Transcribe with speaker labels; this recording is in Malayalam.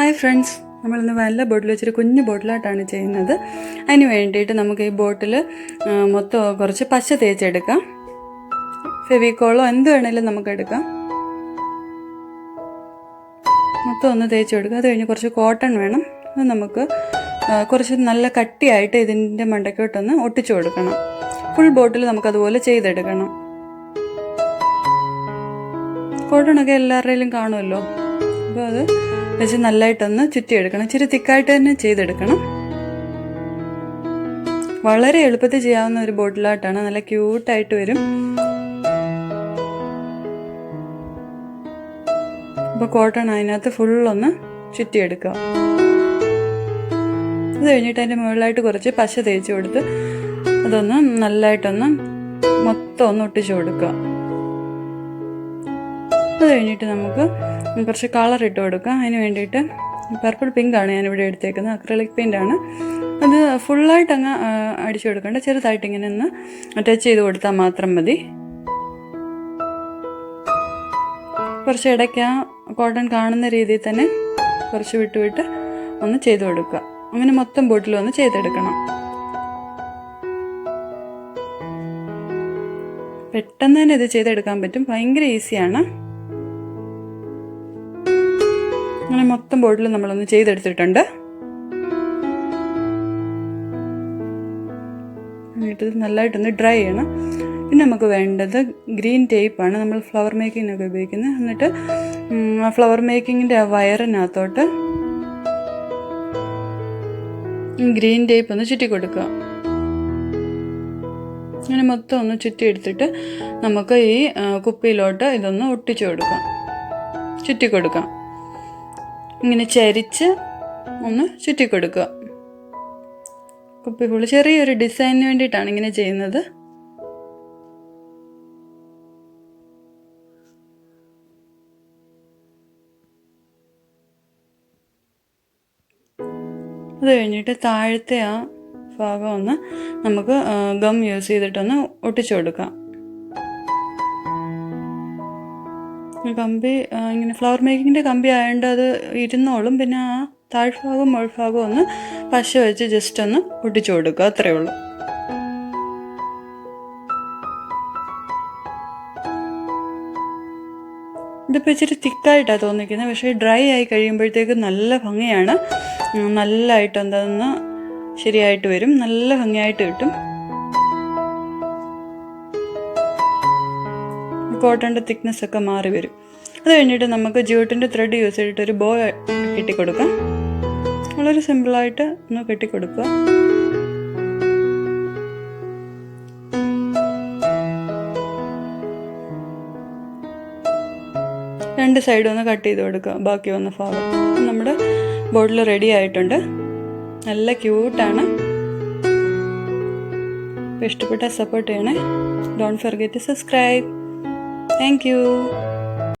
Speaker 1: ഹായ് ഫ്രണ്ട്സ്, നമ്മളിന്ന് വല്ല ബോട്ടിൽ വെച്ചൊരു കുഞ്ഞു ബോട്ടിലായിട്ടാണ് ചെയ്യുന്നത്. അതിന് വേണ്ടിയിട്ട് നമുക്ക് ഈ ബോട്ടിൽ മൊത്തം കുറച്ച് പശ തേച്ചെടുക്കാം. ഫെവിക്കോളോ എന്ത് വേണമെങ്കിലും നമുക്ക് എടുക്കാം. മൊത്തം ഒന്ന് തേച്ച് കൊടുക്കുക. അത് കഴിഞ്ഞ് കുറച്ച് കോട്ടൺ വേണം. അത് നമുക്ക് കുറച്ച് നല്ല കട്ടിയായിട്ട് ഇതിൻ്റെ മണ്ടയ്ക്കോട്ടൊന്ന് ഒട്ടിച്ചു കൊടുക്കണം. ഫുൾ ബോട്ടിൽ നമുക്കതുപോലെ ചെയ്തെടുക്കണം. കോട്ടണൊക്കെ എല്ലാവരുടെയും കാണുമല്ലോ. അപ്പോൾ അത് വെച്ച് നല്ലതായിട്ടൊന്ന് ചുറ്റിയെടുക്കണം. ഇച്ചിരി തിക്കായിട്ട് തന്നെ ചെയ്തെടുക്കണം. വളരെ എളുപ്പത്തിൽ ചെയ്യാവുന്ന ഒരു ബോട്ടിലായിട്ടാണ്. നല്ല ക്യൂട്ടായിട്ട് വരും. അപ്പോൾ കോട്ടൺ അതിനകത്ത് ഫുള്ളൊന്ന് ചുറ്റിയെടുക്കുക. അത് കഴിഞ്ഞിട്ട് അതിൻ്റെ മുകളിലായിട്ട് കുറച്ച് പശ തേച്ച് കൊടുത്ത് അതൊന്ന് നല്ലതായിട്ടൊന്ന് മൊത്തം ഒന്ന് ഒട്ടിച്ചു കൊടുക്കുക. അത് കഴിഞ്ഞിട്ട് നമുക്ക് കുറച്ച് കളർ ഇട്ട് കൊടുക്കാം. അതിന് വേണ്ടിയിട്ട് പർപ്പിൾ പിങ്കാണ് ഞാനിവിടെ എടുത്തേക്കുന്നത്. അക്രലിക് പെയിൻ്റാണ്. അത് ഫുള്ളായിട്ട് അങ്ങ് അടിച്ചു കൊടുക്കേണ്ട, ചെറുതായിട്ട് ഇങ്ങനെ ഒന്ന് ടച്ച് ചെയ്ത് കൊടുത്താൽ മാത്രം മതി. കുറച്ച് ഇടയ്ക്ക് ആ കോട്ടൺ കാണുന്ന രീതിയിൽ തന്നെ കുറച്ച് വിട്ട് ഒന്ന് ചെയ്ത് കൊടുക്കുക. അങ്ങനെ മൊത്തം ബോട്ടിലും ഒന്ന് ചെയ്തെടുക്കണം. പെട്ടെന്ന് തന്നെ ഇത് ചെയ്തെടുക്കാൻ പറ്റും. ഭയങ്കര ഈസിയാണ്. അങ്ങനെ മൊത്തം ബോട്ടിൽ നമ്മളൊന്ന് ചെയ്തെടുത്തിട്ടുണ്ട്. എന്നിട്ട് നല്ലതായിട്ടൊന്ന് ഡ്രൈ ചെയ്യണം. പിന്നെ നമുക്ക് വേണ്ടത് ഗ്രീൻ ടേപ്പാണ്. നമ്മൾ ഫ്ലവർ മേക്കിങ്ങിനൊക്കെ ഉപയോഗിക്കുന്നത്. എന്നിട്ട് ആ ഫ്ലവർ മേക്കിങ്ങിൻ്റെ ആ വയറിനകത്തോട്ട് ഗ്രീൻ ടേപ്പ് ഒന്ന് ചുറ്റി കൊടുക്കുക. അങ്ങനെ മൊത്തം ഒന്ന് ചുറ്റി എടുത്തിട്ട് നമുക്ക് ഈ കുപ്പിയിലോട്ട് ഇതൊന്ന് ഒട്ടിച്ചു കൊടുക്കാം, ചുറ്റി കൊടുക്കാം. ഇങ്ങനെ ചരിച്ച് ഒന്ന് ചുറ്റി കൊടുക്കുക. കുപ്പി ഫുള്ള് ചെറിയൊരു ഡിസൈനിന് വേണ്ടിയിട്ടാണ് ഇങ്ങനെ ചെയ്യുന്നത്. അത് കഴിഞ്ഞിട്ട് താഴത്തെ ആ ഭാഗം ഒന്ന് നമുക്ക് ഗം യൂസ് ചെയ്തിട്ടൊന്ന് ഒട്ടിച്ചു കൊടുക്കാം. കമ്പി ഇങ്ങനെ ഫ്ലവർ മേക്കിങ്ങിൻ്റെ കമ്പി ആയതുകൊണ്ട് അത് ഇരുന്നോളും. പിന്നെ ആ താഴ്ഭാഗവും മുകൾഭാഗവും ഒന്ന് പശ വെച്ച് ജസ്റ്റ് ഒന്ന് ഒട്ടിച്ചു കൊടുക്കുക. അത്രയേ ഉള്ളൂ. ഇതിപ്പോൾ ഇച്ചിരി തിക്കായിട്ടാണ് തോന്നിക്കുന്നത്. പക്ഷേ ഡ്രൈ ആയി കഴിയുമ്പോഴത്തേക്ക് നല്ല ഭംഗിയാണ്. നല്ലതായിട്ട് എന്താണെന്ന് ശരിയായിട്ട് വരും. നല്ല ഭംഗിയായിട്ട് കിട്ടും. കോട്ടൻ്റെ തിക്നെസ് ഒക്കെ മാറി വരും. അത് കഴിഞ്ഞിട്ട് നമുക്ക് ജ്യൂട്ടിൻ്റെ ത്രെഡ് യൂസ് ചെയ്തിട്ട് ഒരു ബോ കെട്ടിക്കൊടുക്കാം. വളരെ സിമ്പിളായിട്ട് ഒന്ന് കെട്ടിക്കൊടുക്കുക. രണ്ട് സൈഡും ഒന്ന് കട്ട് ചെയ്ത് കൊടുക്കുക. ബാക്കി വന്ന ഭാഗം നമ്മുടെ ബോട്ടിൽ റെഡി ആയിട്ടുണ്ട്. നല്ല ക്യൂട്ടാണ്. ഇഷ്ടപ്പെട്ടാൽ സപ്പോർട്ട് ചെയ്യണേ. Don't forget to subscribe. Thank you.